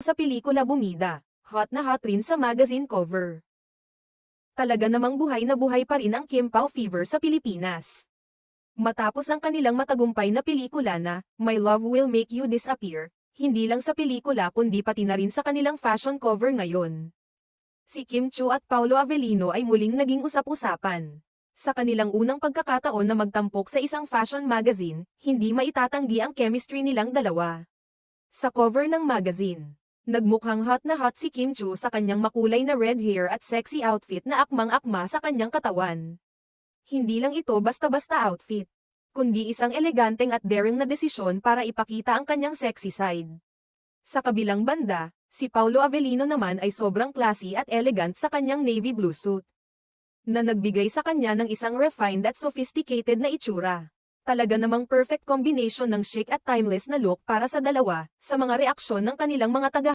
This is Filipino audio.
sa pelikula bumida, hot na hot rin sa magazine cover. Talaga namang buhay na buhay pa rin ang Kim Pao fever sa Pilipinas. Matapos ang kanilang matagumpay na pelikula na My Love Will Make You Disappear, hindi lang sa pelikula kundi pati na rin sa kanilang fashion cover ngayon. Si Kim Chiu at Paolo Avellino ay muling naging usap-usapan. Sa kanilang unang pagkakataon na magtampok sa isang fashion magazine, hindi maitatanggi ang chemistry nilang dalawa. Sa cover ng magazine, nagmukhang hot na hot si Kim Chiu sa kanyang makulay na red hair at sexy outfit na akmang-akma sa kanyang katawan. Hindi lang ito basta-basta outfit, kundi isang eleganteng at daring na desisyon para ipakita ang kanyang sexy side. Sa kabilang banda, si Paolo Avellino naman ay sobrang classy at elegant sa kanyang navy blue suit, na nagbigay sa kanya ng isang refined at sophisticated na itsura. Talaga namang perfect combination ng chic at timeless na look para sa dalawa, sa mga reaksyon ng kanilang mga taga